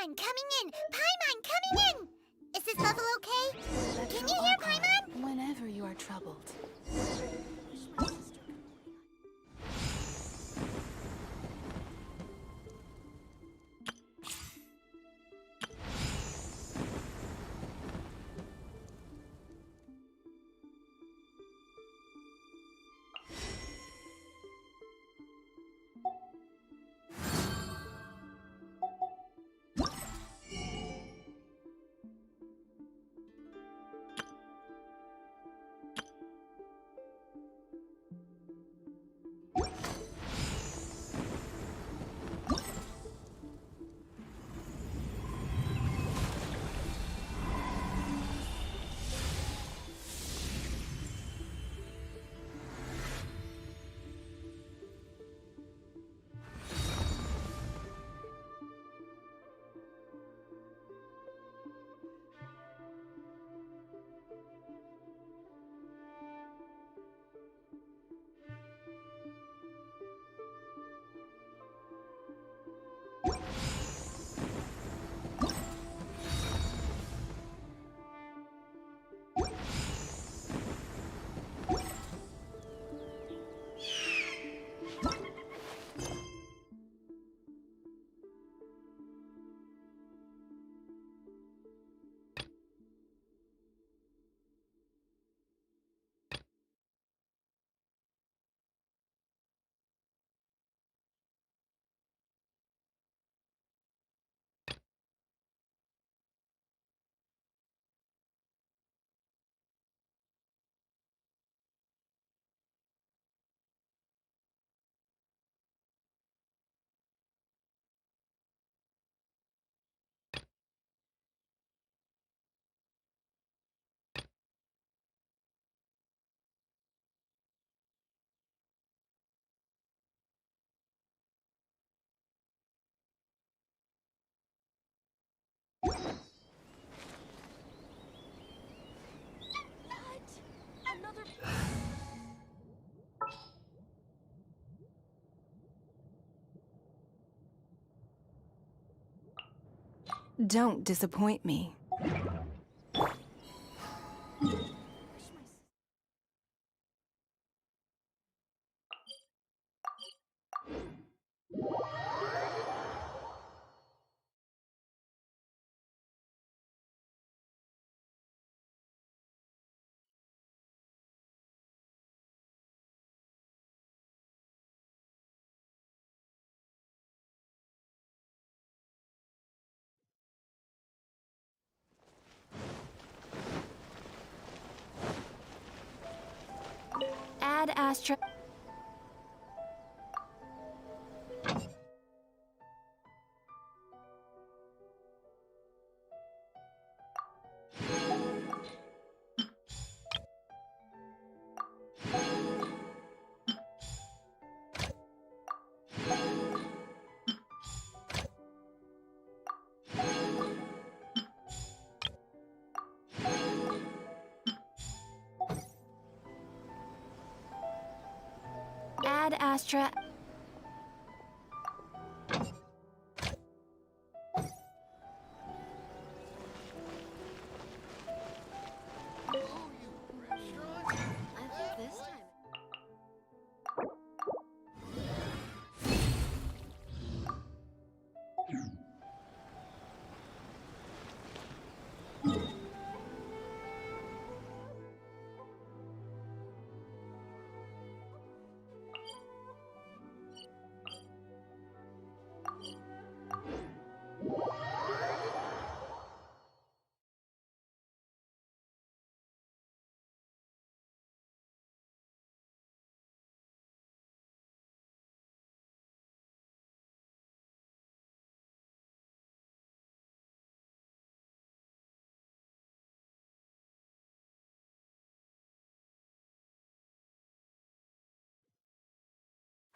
Paimon coming in! Paimon coming in! Is this level okay? Can you hear Paimon? Whenever you are troubled. Don't disappoint me. Ad Astra. Ad Astra. I think this time.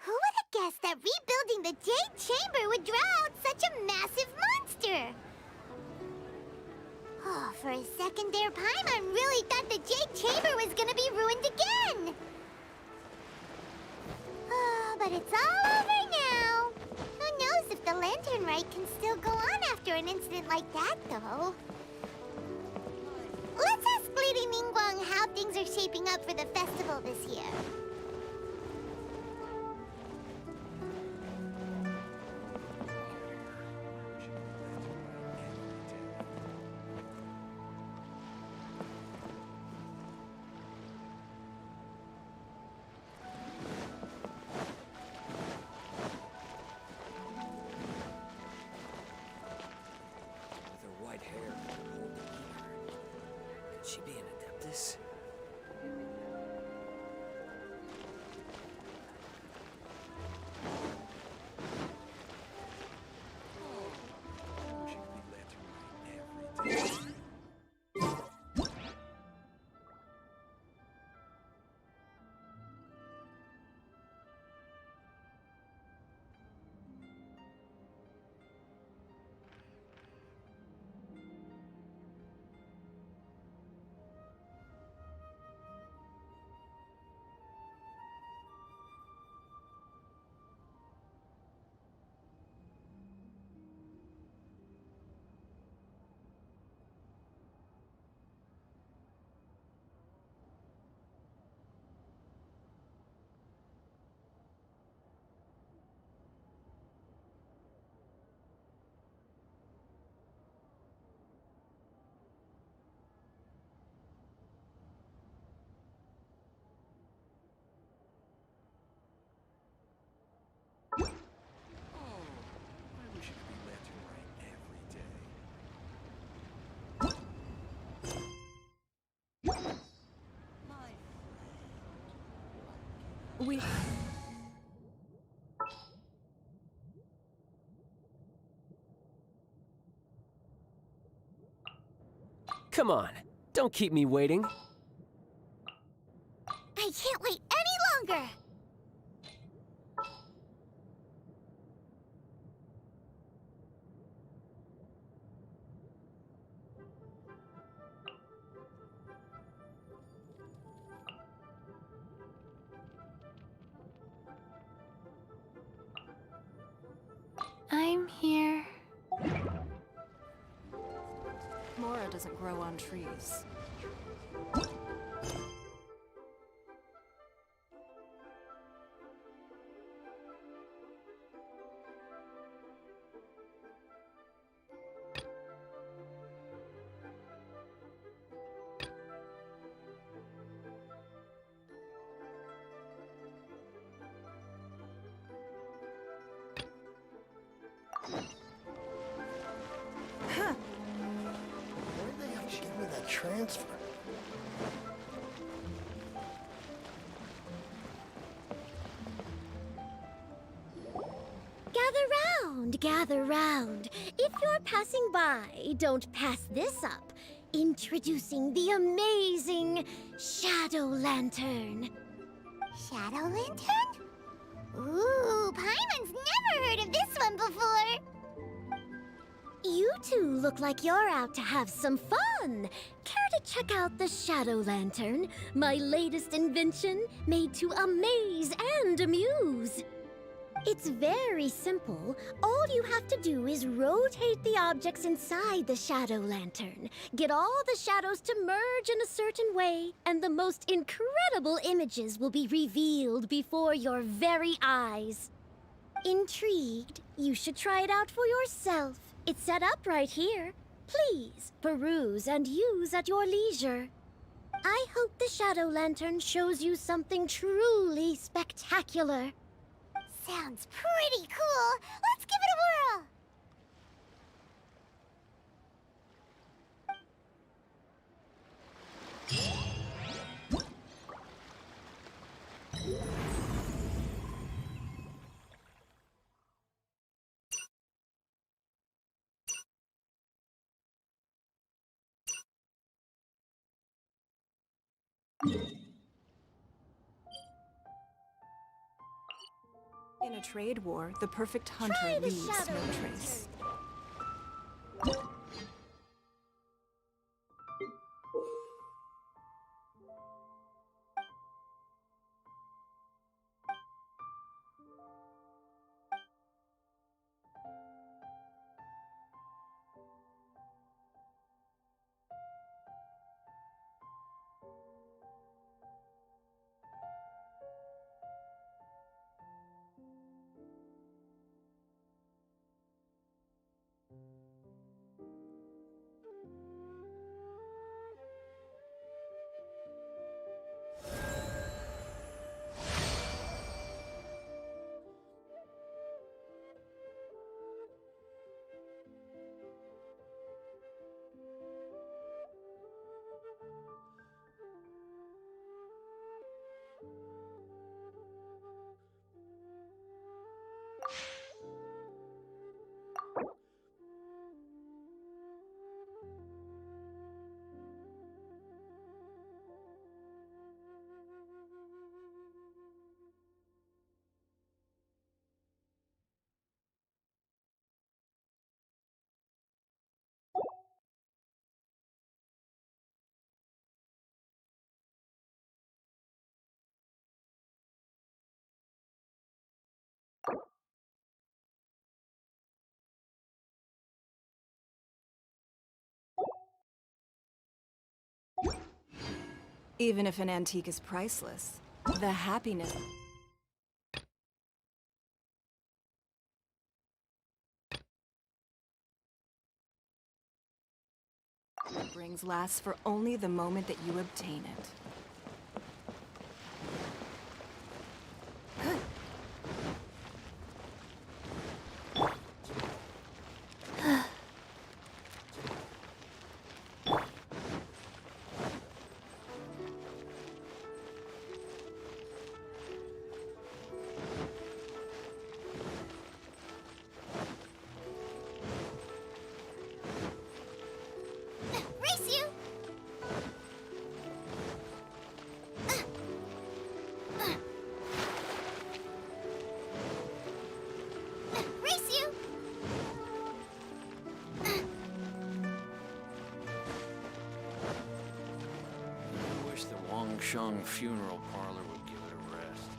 Who would have guessed that rebuilding the Jade Chamber would draw out such a massive monster? Oh, for a second there, Paimon really thought the Jade Chamber was gonna be ruined again! Oh, but it's all over now! Who knows if the Lantern Rite can still go on after after an incident like that, though. Let's ask Lady Ningguang how things are shaping up for the festival this year. With her white hair and her whole demeanor. Could she be an adeptus? She could be lantern light every day. I wish it could be lantern light every day. We. Come on, don't keep me waiting. I can't wait any longer! I'm here. Mora doesn't grow on trees. Where'd they have to give me that transfer? Gather round. If you're passing by, don't pass this up. Introducing the amazing Shadow Lantern. Shadow Lantern? Ooh, Paimon's never heard of this one before. You two look like you're out to have some fun. Care to check out the Shadow Lantern, my latest invention made to amaze and amuse? It's very simple. All you have to do is rotate the objects inside the Shadow Lantern, get all the shadows to merge in a certain way, and the most incredible images will be revealed before your very eyes. Intrigued? You should try it out for yourself. It's set up right here. Please, peruse and use at your leisure. I hope the Shadow Lantern shows you something truly spectacular. Sounds pretty cool. Let's give it a whirl. In a trade war, the perfect Try hunter the leaves Shadow no Lantern. trace. Even if an antique is priceless, the happiness it brings lasts for only the moment that you obtain it. Race you! Race you! I wish the Wangsheng funeral parlor would give it a rest.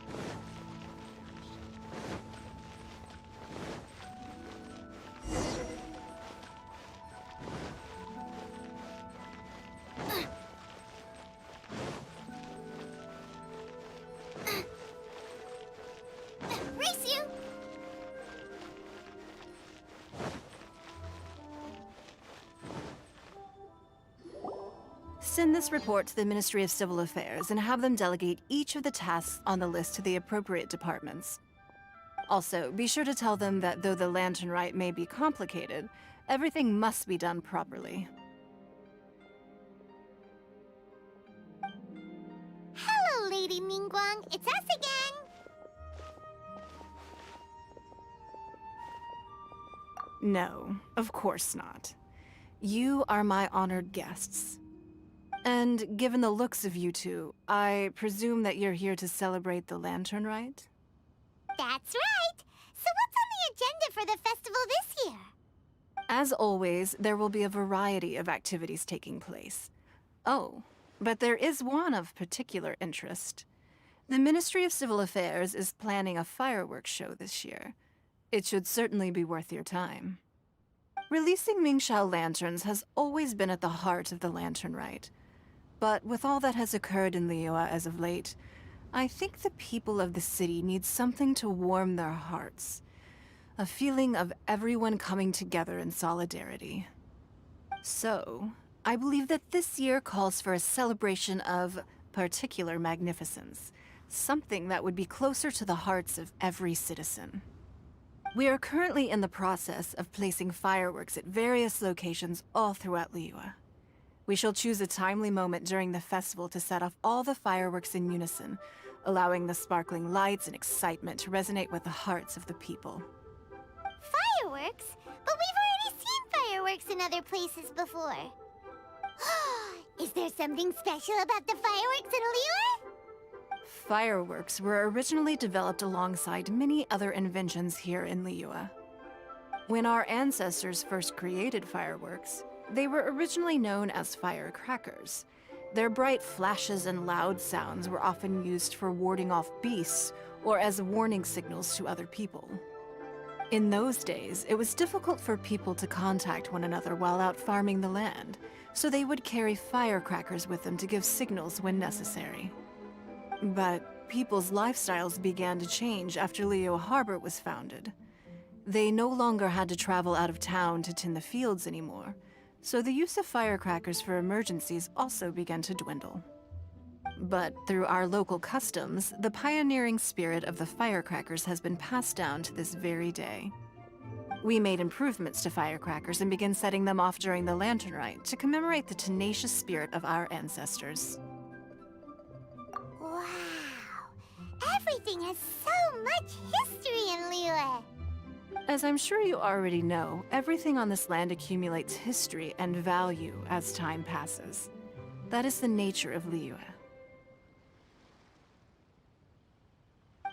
Race you! Send this report to the Ministry of Civil Affairs and have them delegate each of the tasks on the list to the appropriate departments. Also, be sure to tell them that though the lantern rite may be complicated, everything must be done properly. Hello, Lady Ningguang. It's us again. No, of course not. You are my honored guests. And given the looks of you two, I presume that you're here to celebrate the lantern rite? That's right. So what's on the agenda for the festival this year? As always, there will be a variety of activities taking place. Oh, but there is one of particular interest. The Ministry of Civil Affairs is planning a fireworks show this year. It should certainly be worth your time. Releasing Mingxiao lanterns has always been at the heart of the lantern rite. But with all that has occurred in Liyue as of late, I think the people of the city need something to warm their hearts. A feeling of everyone coming together in solidarity. So, I believe that this year calls for a celebration of particular magnificence. Something that would be closer to the hearts of every citizen. We are currently in the process of placing fireworks at various locations all throughout Liyue. We shall choose a timely moment during the festival to set off all the fireworks in unison, allowing the sparkling lights and excitement to resonate with the hearts of the people. Fireworks? But we've already seen fireworks in other places before. Is there something special about the fireworks in Liyue? Fireworks were originally developed alongside many other inventions here in Liyue. When our ancestors first created fireworks, they were originally known as firecrackers. Their bright flashes and loud sounds were often used for warding off beasts or as warning signals to other people. In those days, it was difficult for people to contact one another while out farming the land, so they would carry firecrackers with them to give signals when necessary. But people's lifestyles began to change after Liyue Harbor was founded. They no longer had to travel out of town to tend the fields anymore, so the use of firecrackers for emergencies also began to dwindle. But through our local customs, the pioneering spirit of the firecrackers has been passed down to this very day. We made improvements to firecrackers and began setting them off during the lantern rite to commemorate the tenacious spirit of our ancestors. Wow. Everything has so much history in Liyue. As I'm sure you already know, everything on this land accumulates history and value as time passes. That is the nature of Liyue.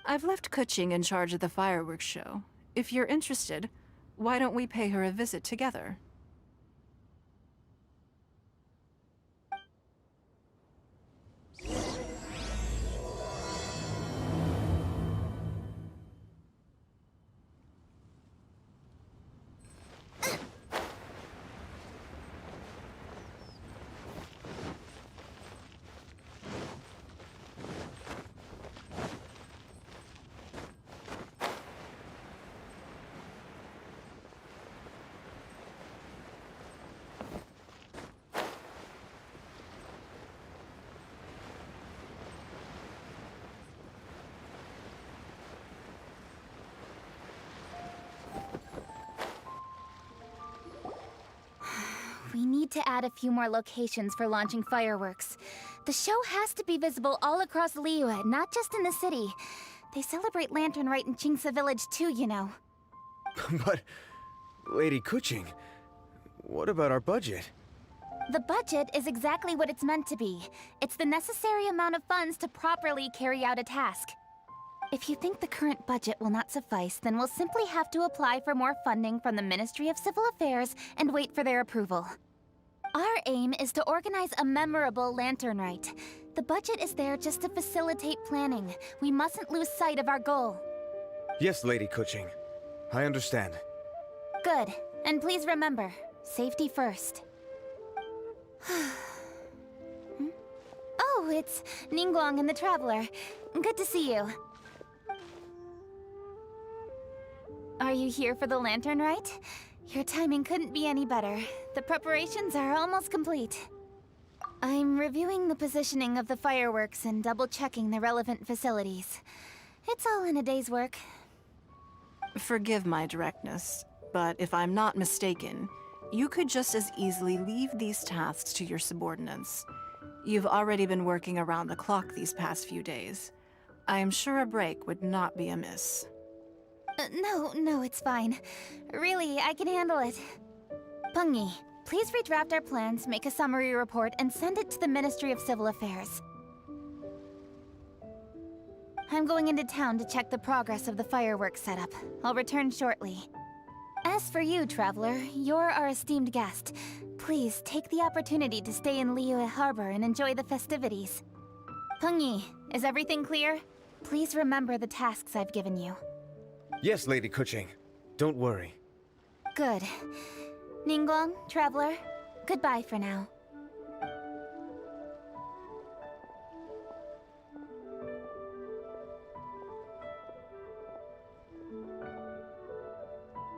I've left Kuching in charge of the fireworks show. If you're interested, why don't we pay her a visit together? We need to add a few more locations for launching fireworks. The show has to be visible all across Liyue, not just in the city. They celebrate Lantern Rite in Chingsa Village too, you know. But, Lady Kuching, what about our budget? The budget is exactly what it's meant to be. It's the necessary amount of funds to properly carry out a task. If you think the current budget will not suffice, then we'll simply have to apply for more funding from the Ministry of Civil Affairs and wait for their approval. Our aim is to organize a memorable Lantern Rite. The budget is there just to facilitate planning. We mustn't lose sight of our goal. Yes, Lady Kuching. I understand. Good. And please remember, safety first. Oh, it's Ningguang and the Traveler. Good to see you. Are you here for the Lantern Rite? Your timing couldn't be any better. The preparations are almost complete. I'm reviewing the positioning of the fireworks and double-checking the relevant facilities. It's all in a day's work. Forgive my directness, but if I'm not mistaken, you could just as easily leave these tasks to your subordinates. You've already been working around the clock these past few days. I am sure a break would not be amiss. No, it's fine. Really, I can handle it. Pengyi, please redraft our plans, make a summary report, and send it to the Ministry of Civil Affairs. I'm going into town to check the progress of the fireworks setup. I'll return shortly. As for you, Traveler, you're our esteemed guest. Please take the opportunity to stay in Liyue Harbor and enjoy the festivities. Pengyi, is everything clear? Please remember the tasks I've given you. Yes, Lady Kuching. Don't worry. Good. Ningguang, Traveler, goodbye for now.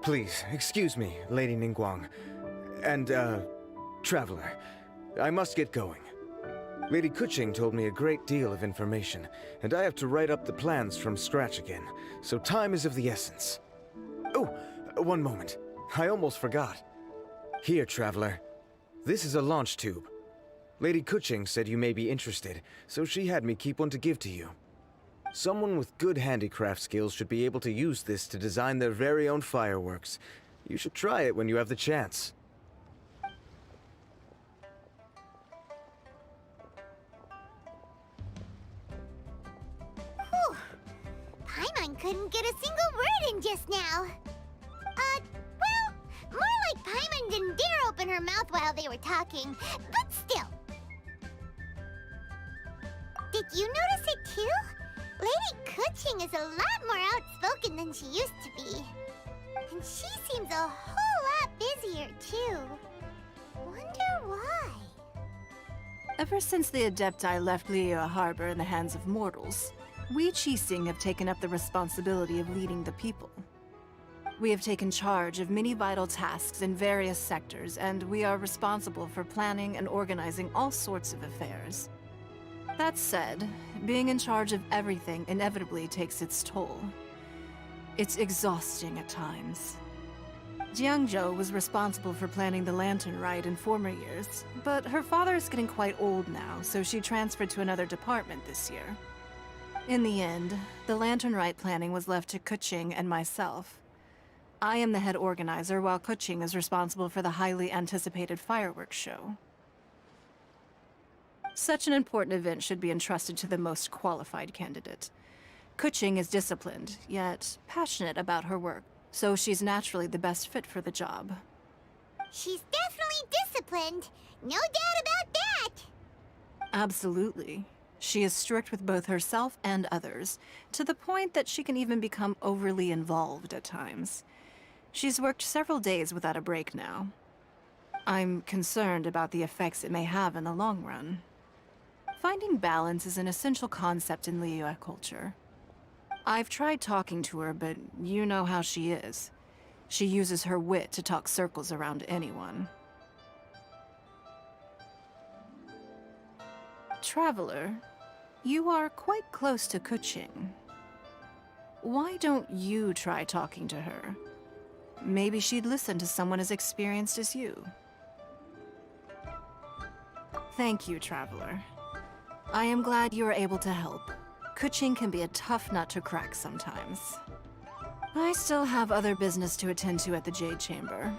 Please, excuse me, Lady Ningguang. And, Traveler. I must get going. Lady Kuching told me a great deal of information, and I have to write up the plans from scratch again, so time is of the essence. Oh, one moment. I almost forgot. Here, Traveler. This is a launch tube. Lady Kuching said you may be interested, so she had me keep one to give to you. Someone with good handicraft skills should be able to use this to design their very own fireworks. You should try it when you have the chance. Whew. Paimon couldn't get a single word in just now. Well, more like Paimon didn't dare open her mouth while they were talking, but still. Did you notice it too? Lady Kuching is a lot more outspoken than she used to be. And she seems a whole lot busier too. Wonder why? Ever since the Adepti left Liyue Harbor in the hands of mortals, we Qixing have taken up the responsibility of leading the people. We have taken charge of many vital tasks in various sectors, and we are responsible for planning and organizing all sorts of affairs. That said, being in charge of everything inevitably takes its toll. It's exhausting at times. Jiangzhou was responsible for planning the Lantern Rite in former years, but her father is getting quite old now, so she transferred to another department this year. In the end, the Lantern Rite planning was left to Kuching and myself. I am the head organizer, while Kuching is responsible for the highly anticipated fireworks show. Such an important event should be entrusted to the most qualified candidate. Kuching is disciplined, yet passionate about her work, so she's naturally the best fit for the job. She's definitely disciplined. No doubt about that. Absolutely. She is strict with both herself and others, to the point that she can even become overly involved at times. She's worked several days without a break now. I'm concerned about the effects it may have in the long run. Finding balance is an essential concept in Liyue culture. I've tried talking to her, but you know how she is. She uses her wit to talk circles around anyone. Traveler, you are quite close to Kuching. Why don't you try talking to her? Maybe she'd listen to someone as experienced as you. Thank you, Traveler. I am glad you were able to help. Kuching can be a tough nut to crack sometimes. I still have other business to attend to at the Jade Chamber.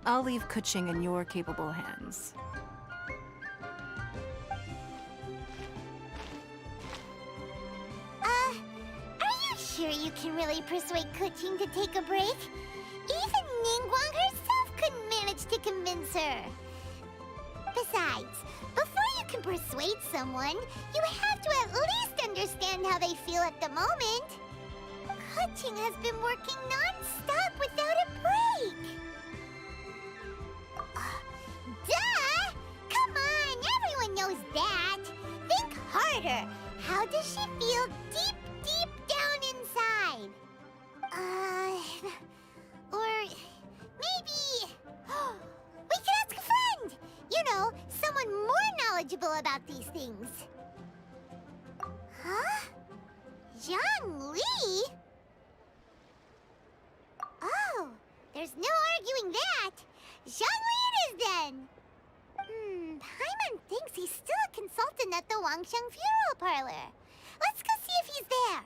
I'll leave Kuching in your capable hands. Are you sure you can really persuade Kuching to take a break? Even Ningguang herself couldn't manage to convince her. Besides, before you can persuade someone, you have to at least understand how they feel at the moment. Kuching has been working non-stop without a break. Duh! Come on, everyone knows that. Think harder. How does she feel deep, deep down inside? Or maybe we could ask a friend. You know, someone more knowledgeable about these things. Huh? Zhang Li? Oh, there's no arguing that. Zhang Li it is then. Paimon thinks he's still a consultant at the Wangsheng Funeral Parlor. Let's go see if he's there.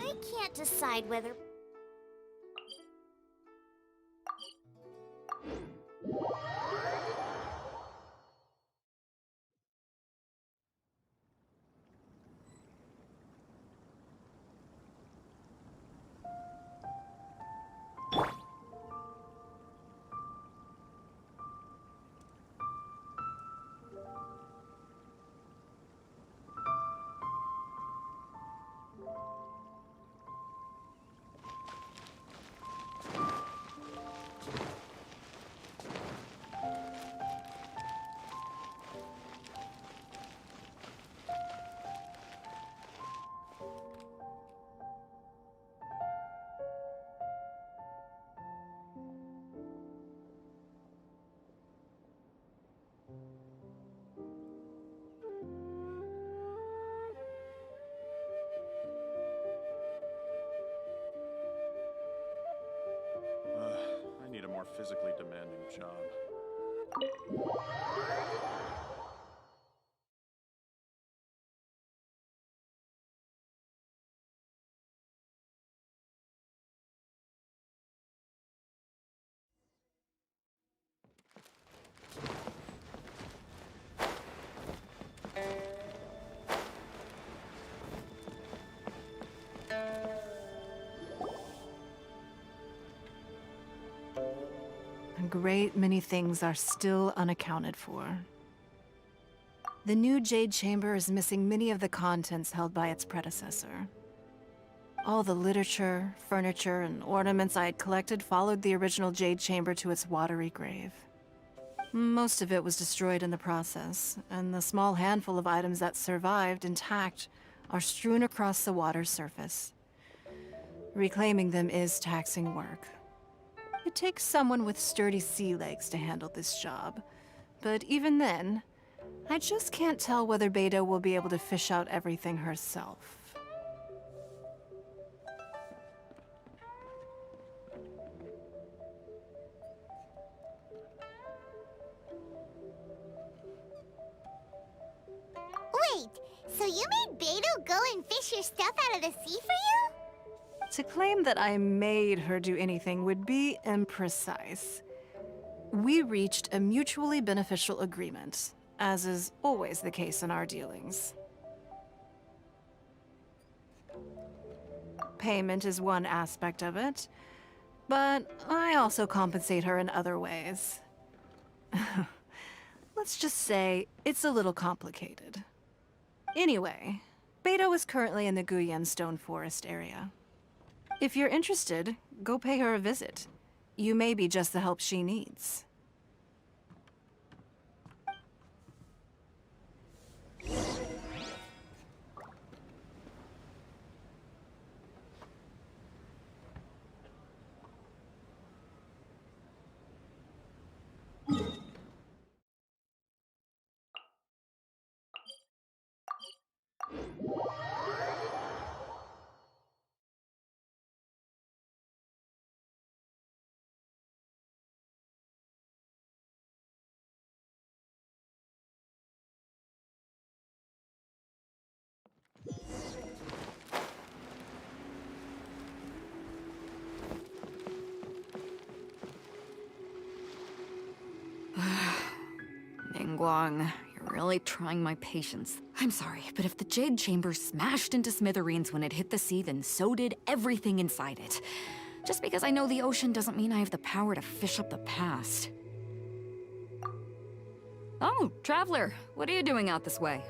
I can't decide whether... I need a more physically demanding job. A great many things are still unaccounted for. The new Jade Chamber is missing many of the contents held by its predecessor. All the literature, furniture, and ornaments I had collected followed the original Jade Chamber to its watery grave. Most of it was destroyed in the process, and the small handful of items that survived intact are strewn across the water's surface. Reclaiming them is taxing work. It takes someone with sturdy sea legs to handle this job, but even then, I just can't tell whether Beta will be able to fish out everything herself. Wait, so you made Beto go and fish your stuff out of the sea for you? To claim that I made her do anything would be imprecise. We reached a mutually beneficial agreement, as is always the case in our dealings. Payment is one aspect of it, but I also compensate her in other ways. Let's just say it's a little complicated. Anyway, Beto is currently in the Guyan Stone Forest area. If you're interested, go pay her a visit. You may be just the help she needs. Ningguang, you're really trying my patience. I'm sorry, but if the Jade Chamber smashed into smithereens when it hit the sea, then so did everything inside it. Just because I know the ocean doesn't mean I have the power to fish up the past. Oh, Traveler, what are you doing out this way?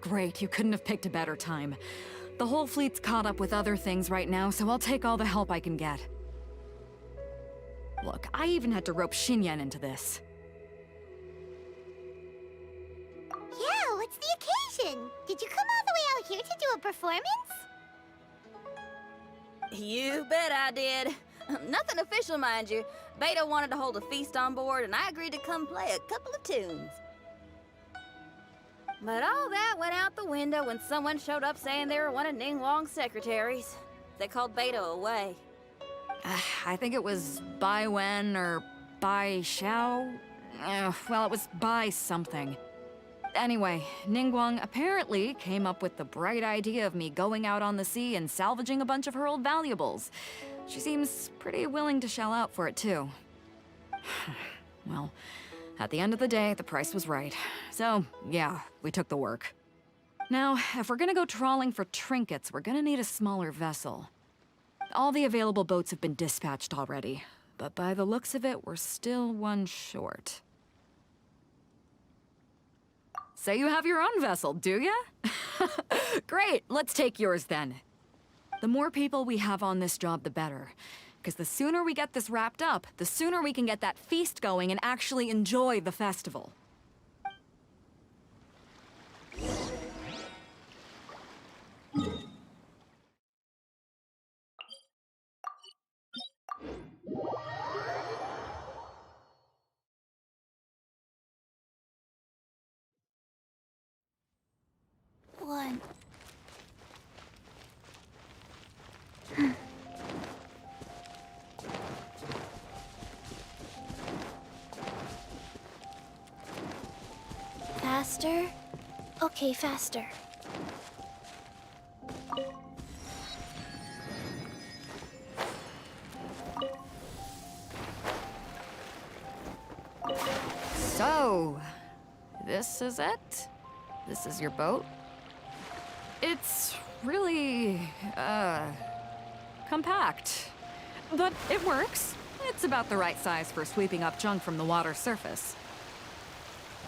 Great, you couldn't have picked a better time. The whole fleet's caught up with other things right now, so I'll take all the help I can get. Look, I even had to rope Xinyan into this. Yeah, what's the occasion? Did you come all the way out here to do a performance? You bet I did. Nothing official, mind you. Beta wanted to hold a feast on board, and I agreed to come play a couple of tunes. But all that went out the window when someone showed up saying they were one of Ningguang's secretaries. They called Beta away. I think it was Bai Wen or Bai Xiao. Well, it was Bai something. Anyway, Ningguang apparently came up with the bright idea of me going out on the sea and salvaging a bunch of her old valuables. She seems pretty willing to shell out for it, too. Well, at the end of the day, the price was right. So, yeah, we took the work. Now, if we're gonna go trawling for trinkets, we're gonna need a smaller vessel. All the available boats have been dispatched already, but by the looks of it, we're still one short. So you have your own vessel, do ya? Great, let's take yours then. The more people we have on this job, the better. Because the sooner we get this wrapped up, the sooner we can get that feast going and actually enjoy the festival. One. Faster? Okay, faster. So, this is it? This is your boat? It's really, compact. But it works. It's about the right size for sweeping up junk from the water's surface.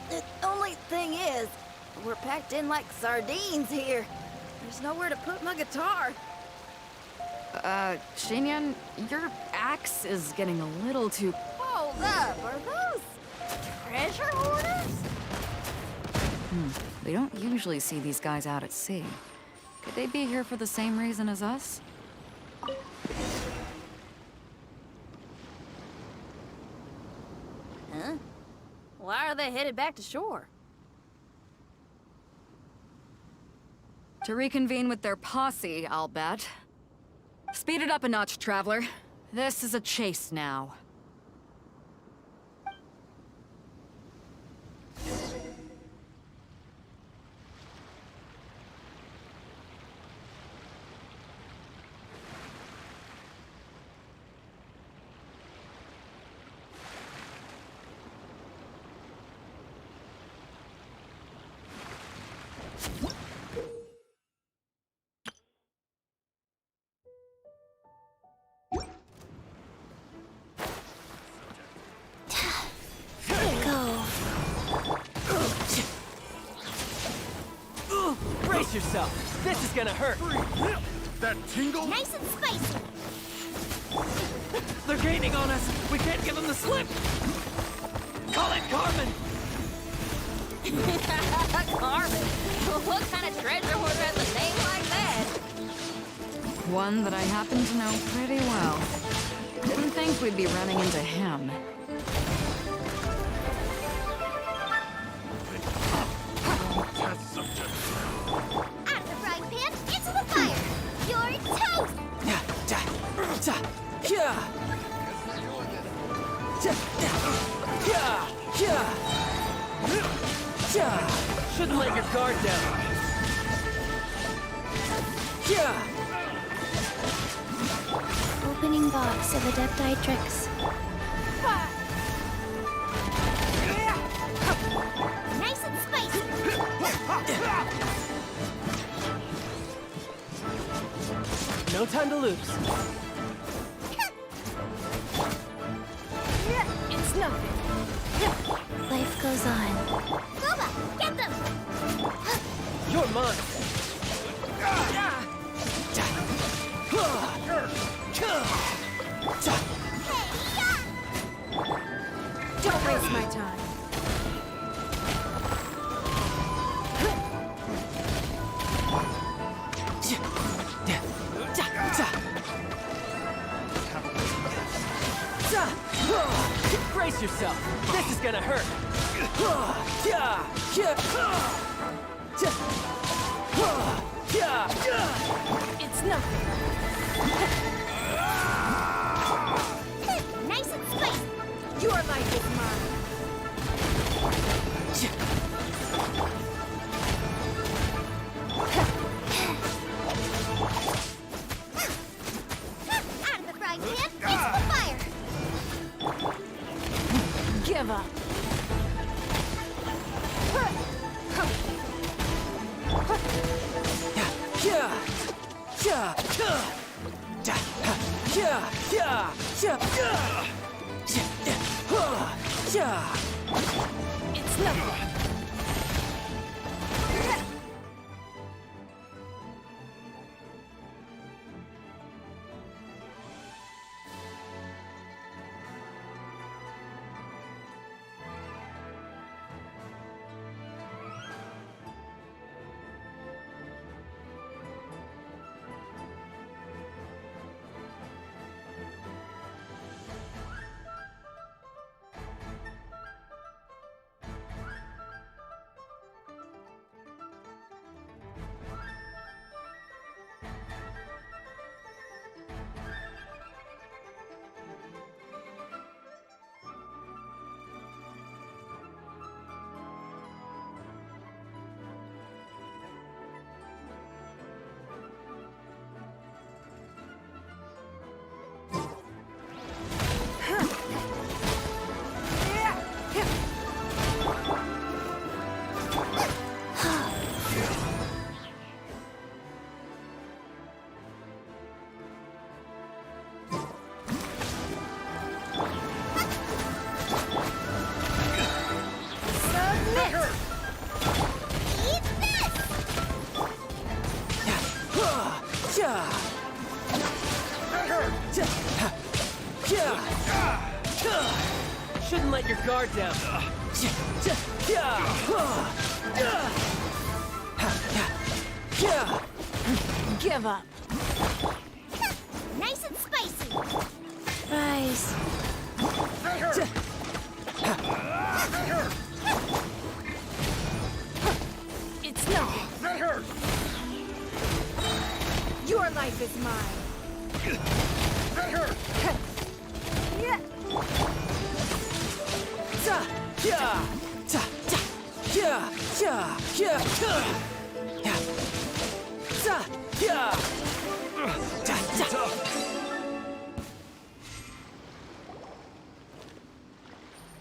The only thing is, we're packed in like sardines here. There's nowhere to put my guitar. Xinyan, your axe is getting a little too... Hold up, are those treasure hoarders? We don't usually see these guys out at sea. Could they be here for the same reason as us? Huh? Why are they headed back to shore? To reconvene with their posse, I'll bet. Speed it up a notch, traveler. This is a chase now. Brace yourself. This is gonna hurt. That tingle? Nice and spicy. They're gaining on us. We can't give them the slip. Call it Carmen. Carmen? What kind of treasure hoarder has a name like that? One that I happen to know pretty well. Didn't think we'd be running into him. Test subject. Out of the frying pan, into the fire. You're toast. Shouldn't let your guard down. Opening box of Adepti tricks. Nice and spicy. No time to lose. It's nothing. Life goes on. Boba, get them. You're mine. Don't waste my time. Brace yourself. This is gonna hurt. It's nothing. Nice and spicy. Your life is mine. It's nothing. Shouldn't let your guard down. Give up. Nice and spicy. Nice. It's nothing. That hurt! Your life is mine. That hurt!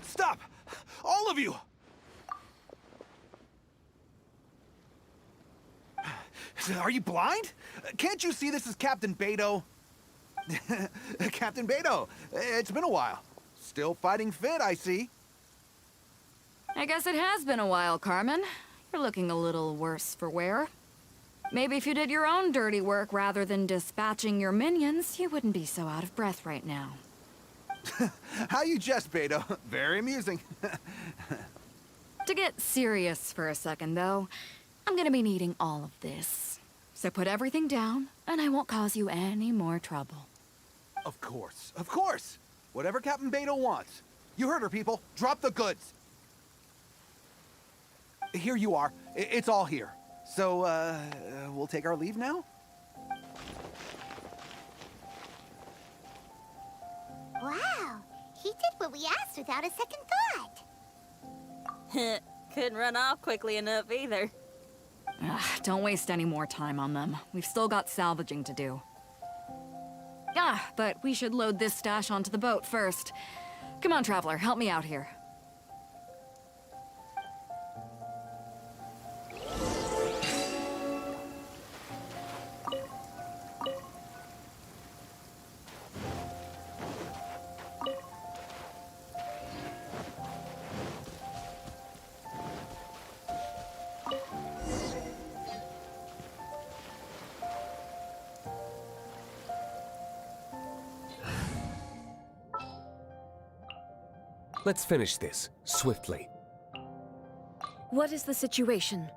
Stop! All of you! Are you blind? Can't you see this is Captain Beto? Captain Beto, it's been a while. Still fighting fit, I see. I guess it has been a while, Carmen. You're looking a little worse for wear. Maybe if you did your own dirty work rather than dispatching your minions, you wouldn't be so out of breath right now. How you jest, Beto. Very amusing. To get serious for a second, though, I'm gonna be needing all of this. So put everything down, and I won't cause you any more trouble. Of course, of course. Whatever Captain Beto wants. You heard her, people. Drop the goods. Here you are. It's all here. So, we'll take our leave now? Wow, he did what we asked without a second thought. Couldn't run off quickly enough either. Don't waste any more time on them. We've still got salvaging to do. But we should load this stash onto the boat first. Come on, Traveler, help me out here. Let's finish this, swiftly. What is the situation?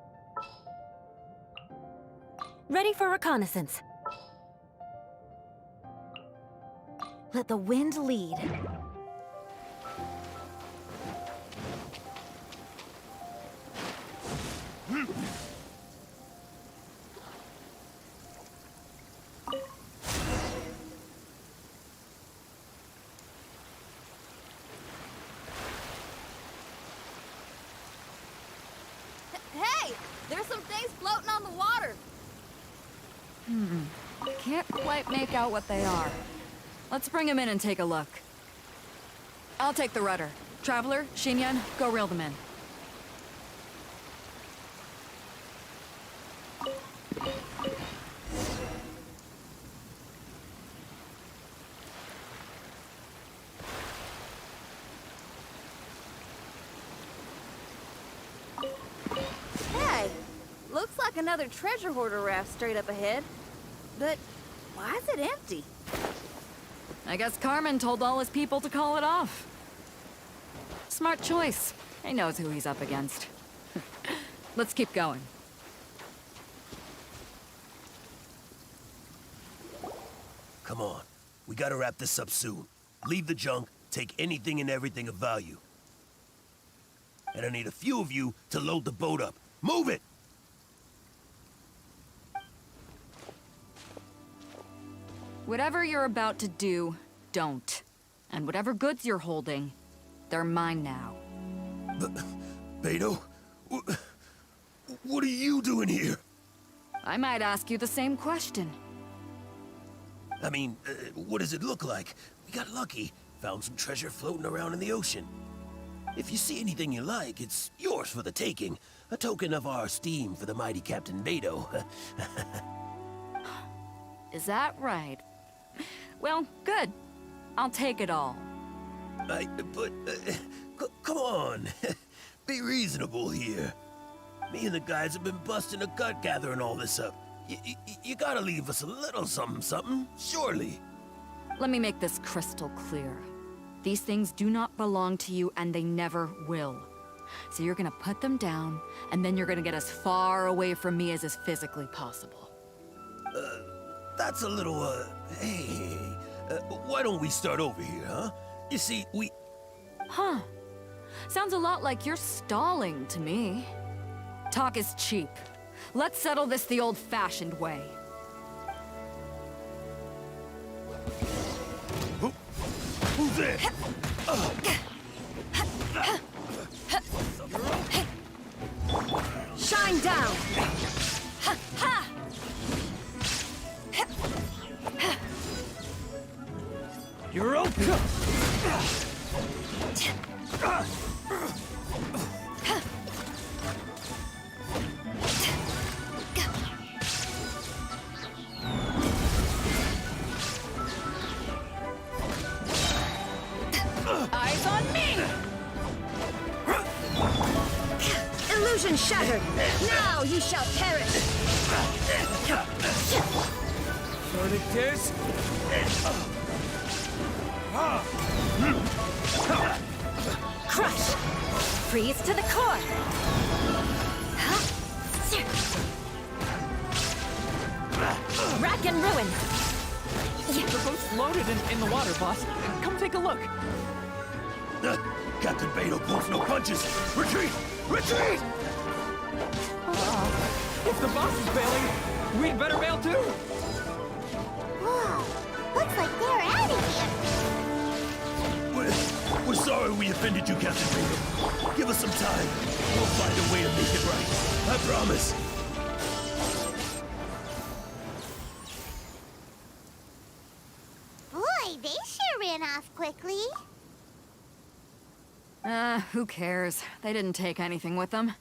Ready for reconnaissance. Let the wind lead. Hey! There's some things floating on the water! Can't quite make out what they are. Let's bring them in and take a look. I'll take the rudder. Traveler, Xinyan, go reel them in. another treasure hoarder raft straight up ahead. But why is it empty? I guess Carmen told all his people to call it off. Smart choice. He knows who he's up against. Let's keep going. Come on. We gotta wrap this up soon. Leave the junk, take anything and everything of value. And I need a few of you to load the boat up. Move it! Whatever you're about to do, don't. And whatever goods you're holding, they're mine now. Beto? What are you doing here? I might ask you the same question. I mean, what does it look like? We got lucky. Found some treasure floating around in the ocean. If you see anything you like, it's yours for the taking. A token of our esteem for the mighty Captain Beto. Is that right? Well, good. I'll take it all. Come on. Be reasonable here. Me and the guys have been busting a gut gathering all this up. You gotta leave us a little something, surely. Let me make this crystal clear. These things do not belong to you, and they never will. So you're gonna put them down, and then you're gonna get as far away from me as is physically possible. That's a little, hey, why don't we start over here, huh? You see, Huh. Sounds a lot like you're stalling to me. Talk is cheap. Let's settle this the old-fashioned way. Who's there? Shine down! You're open! Eyes on me! Illusion shattered! Now you shall perish! This? Crush! Freeze to the core! Rack and ruin! The boat's loaded in the water, boss. Come take a look. Captain Beto pulls no punches! Retreat! Retreat! If the boss is bailing, we'd better bail too. Whoa, looks like they're out of here. We're sorry we offended you, Captain Beto. Give us some time. We'll find a way to make it right. I promise. Boy, they sure ran off quickly. Who cares? They didn't take anything with them.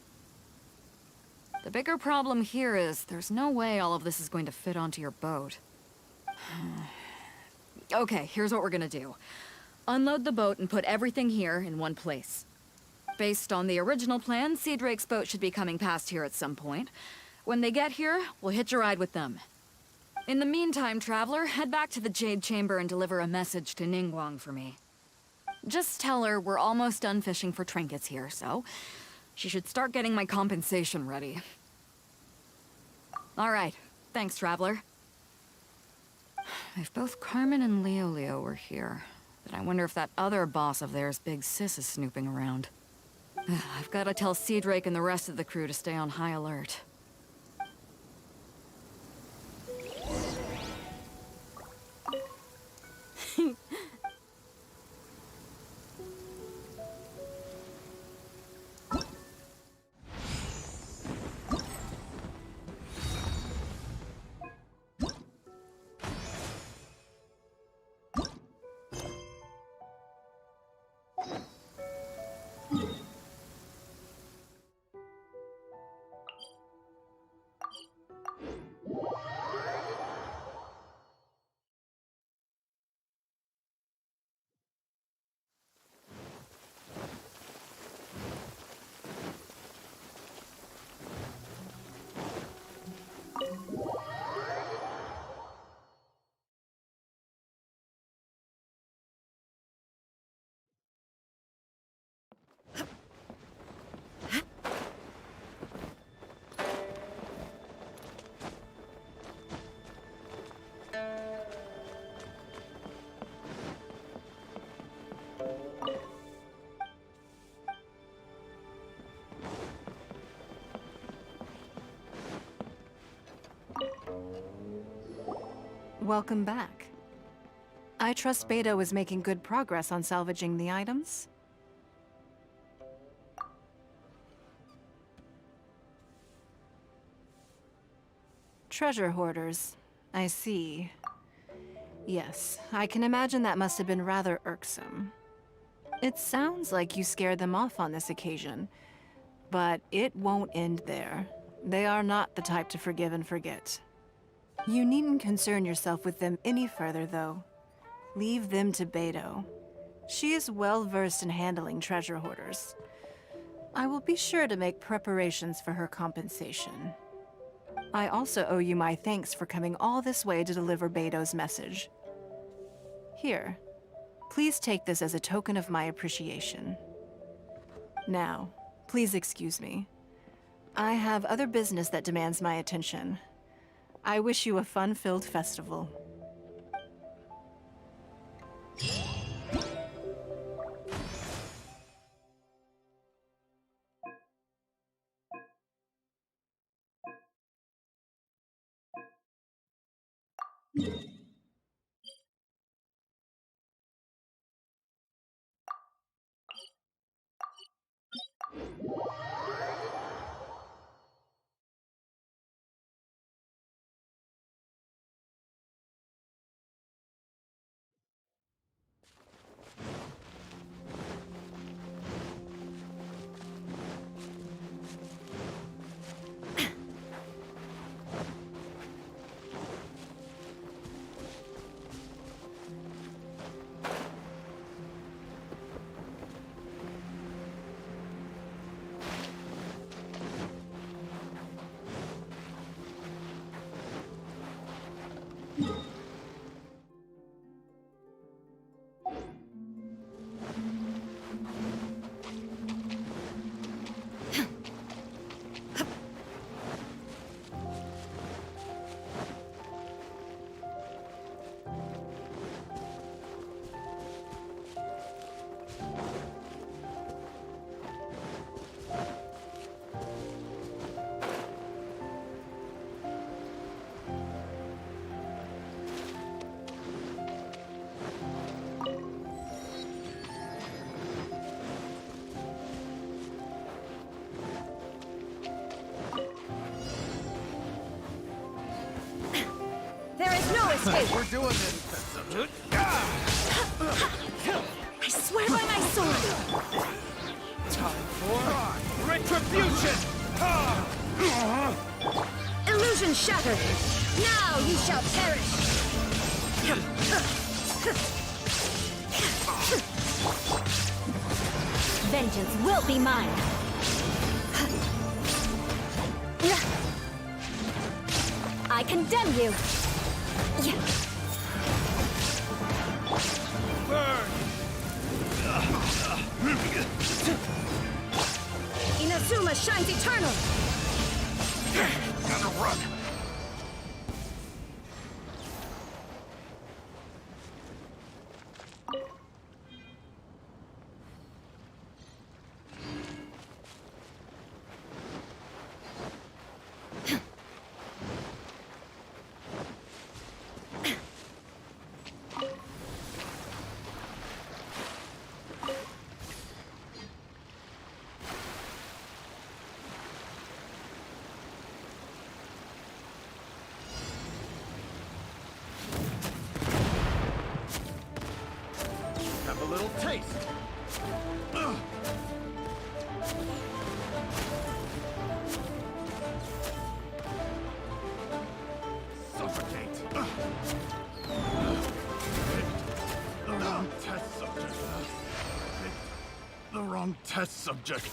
The bigger problem here is there's no way all of this is going to fit onto your boat. Okay, here's what we're gonna do. Unload the boat and put everything here in one place. Based on the original plan, Sea Drake's boat should be coming past here at some point. When they get here, we'll hitch a ride with them. In the meantime, Traveler, head back to the Jade Chamber and deliver a message to Ningguang for me. Just tell her we're almost done fishing for trinkets here, so she should start getting my compensation ready. All right. Thanks, Traveler. If both Carmen and Leo were here, then I wonder if that other boss of theirs, Big Sis, is snooping around. I've got to tell Sea Drake and the rest of the crew to stay on high alert. Welcome back. I trust Beto is making good progress on salvaging the items? Treasure hoarders. I see. Yes, I can imagine that must have been rather irksome. It sounds like you scared them off on this occasion, but it won't end there. They are not the type to forgive and forget. You needn't concern yourself with them any further, though. Leave them to Beto. She is well versed in handling treasure hoarders. I will be sure to make preparations for her compensation. I also owe you my thanks for coming all this way to deliver Beto's message. Here, please take this as a token of my appreciation. Now, please excuse me. I have other business that demands my attention. I wish you a fun-filled festival. There is no escape! We're doing this. I swear by my sword! Time for retribution! Illusion shattered! Now you shall perish! Vengeance will be mine! I condemn you! Burn! Inazuma shines eternal! Gotta run! Have a little taste. Suffocate. The wrong test subject. The wrong test subject.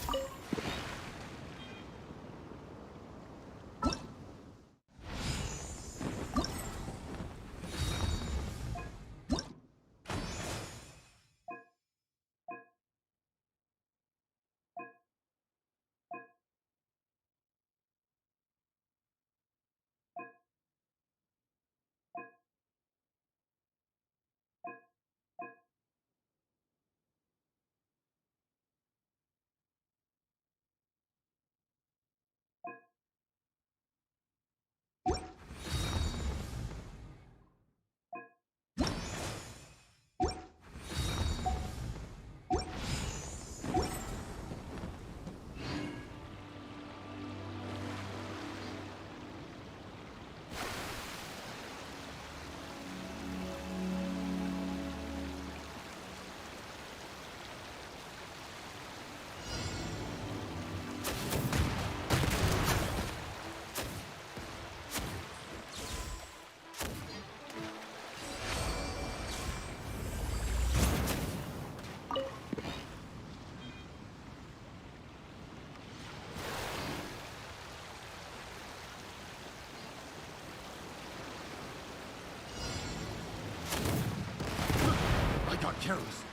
careless.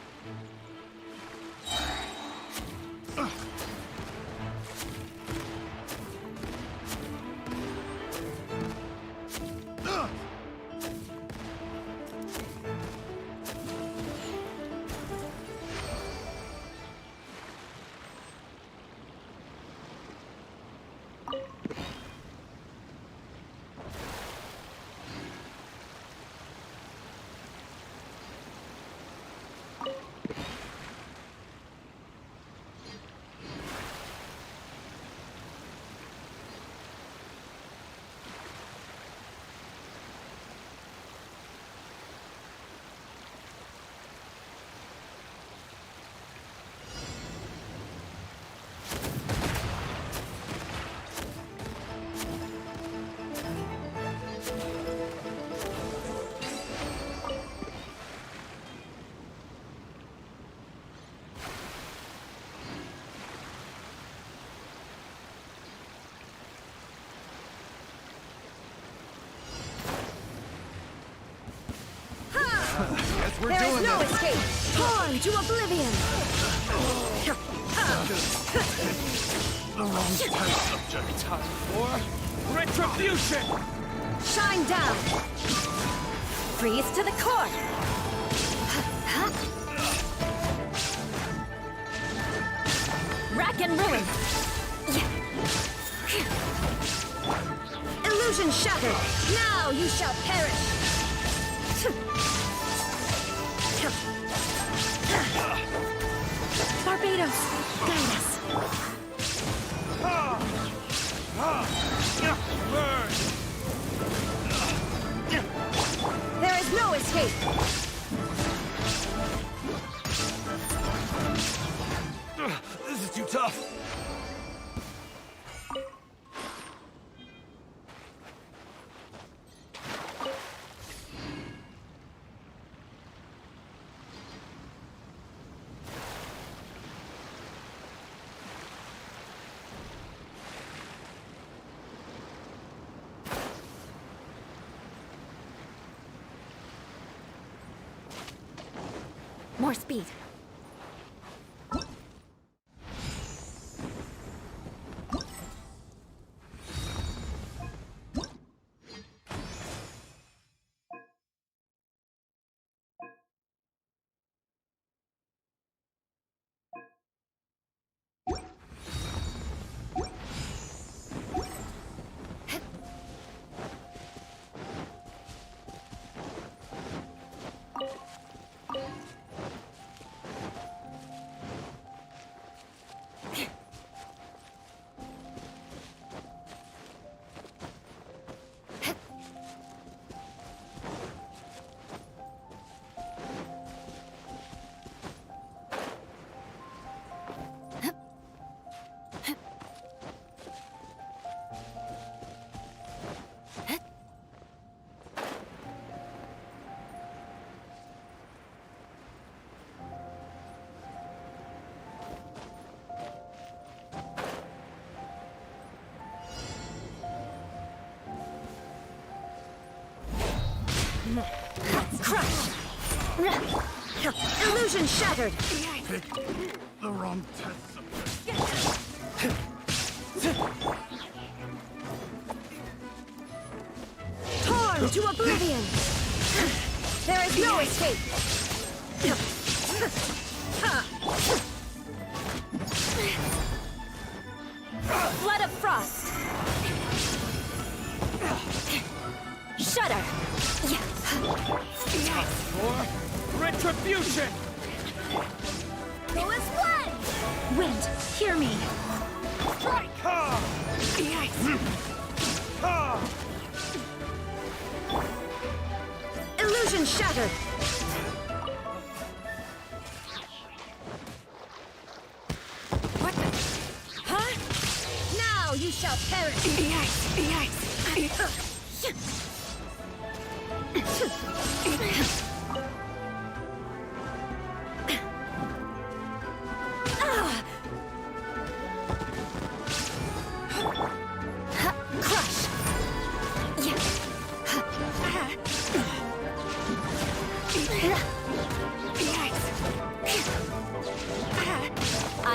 Guess we're doing no this. escape! Torn to oblivion! The wrong type subject. Time for retribution! Shine down! Freeze to the core! Rack and ruin! Illusion shattered! Now you shall perish! Barbados, guide us! There is no escape! This is too tough. More speed. Crush! Illusion shattered! The wrong type subject. Torn to oblivion! There is no escape! Flood of frost! Shudder! For retribution! Go as one! Wind, hear me! Strike! Illusion shattered! What the? Huh? Now you shall perish! Crush!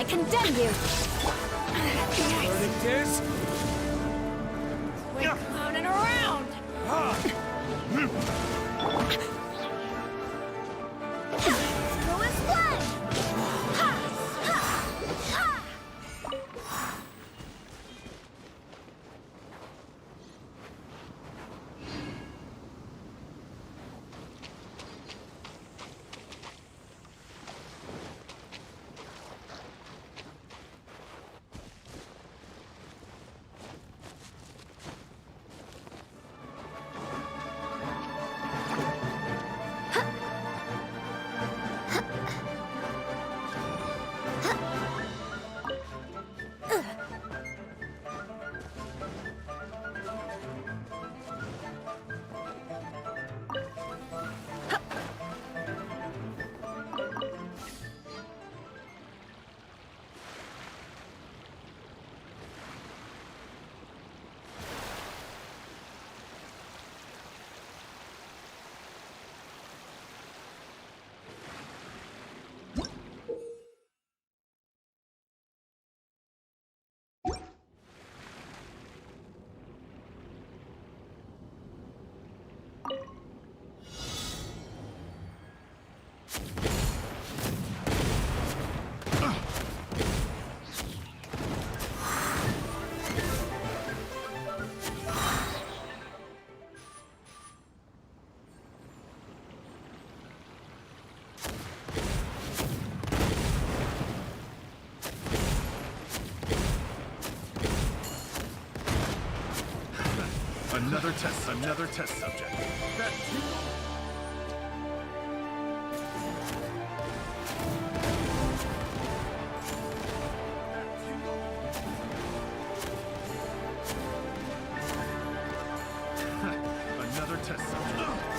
condemn you! Verdict is... Quit clowning around! Lowest blood! Another test subject. That another test subject.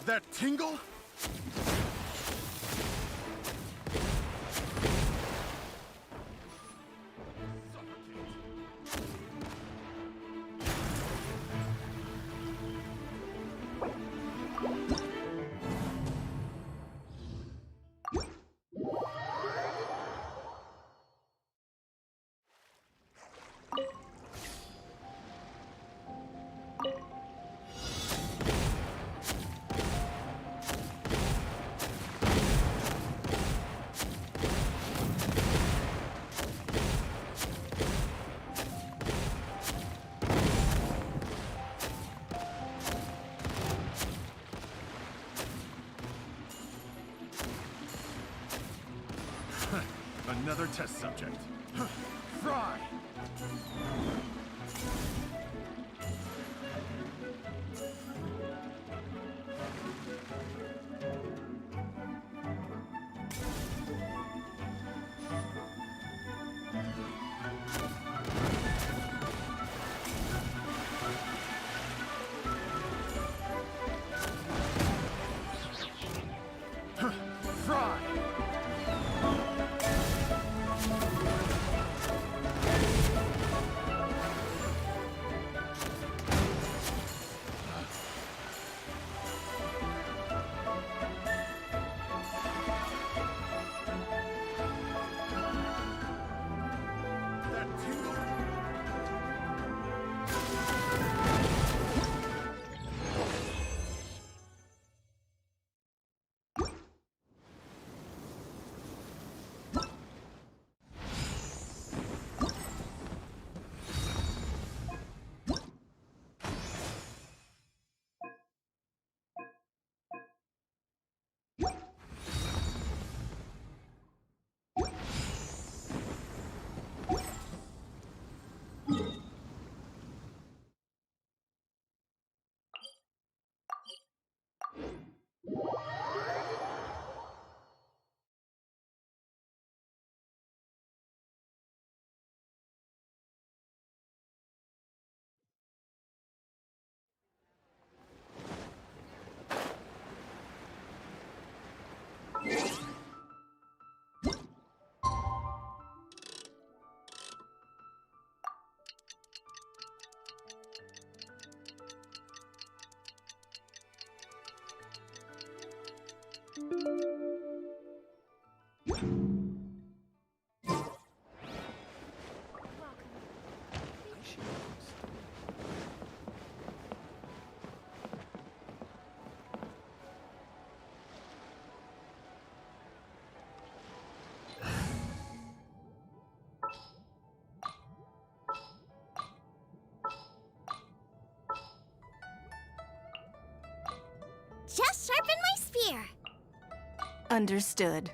That tingle? another test subject. Fry! Fry! That tingle! Just sharpen my spear. Understood.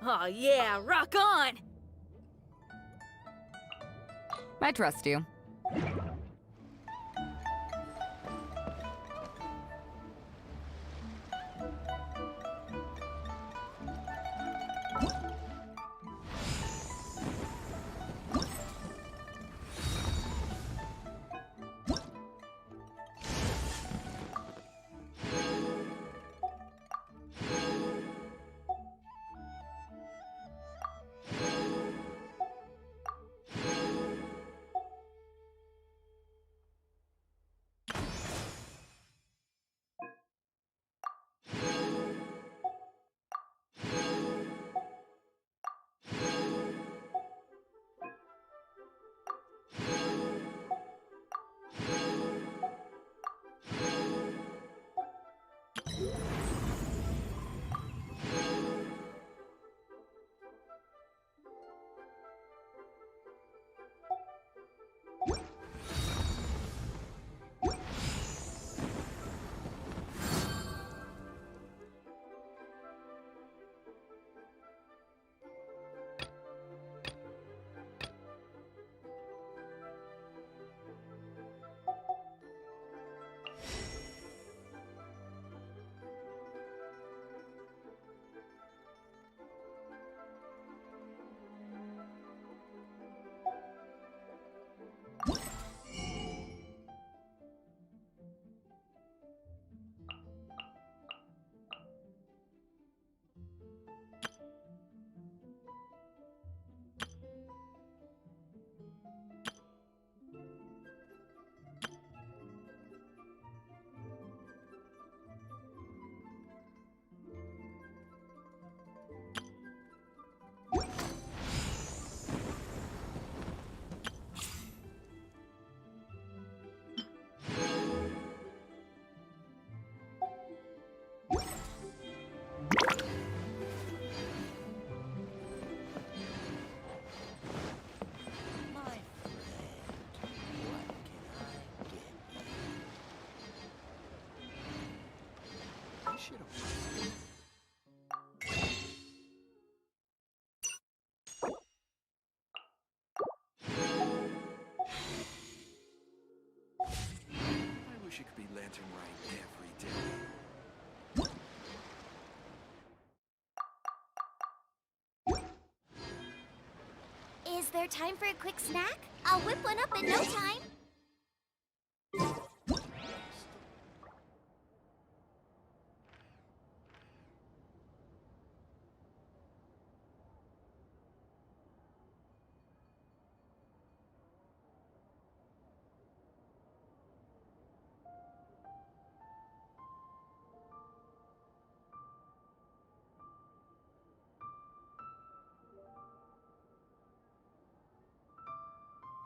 Oh yeah, rock on! I trust you. She could be lantern right every day. Is there time for a quick snack? I'll whip one up in no time.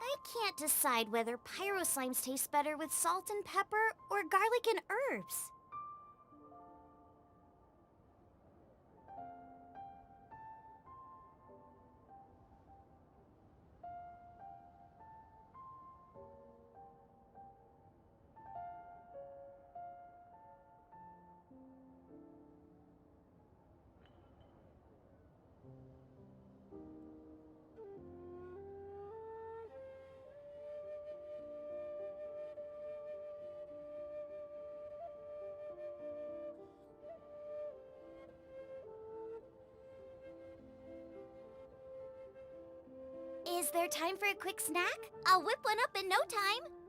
I can't decide whether pyro slimes taste better with salt and pepper or garlic and herbs. Is there time for a quick snack? I'll whip one up in no time.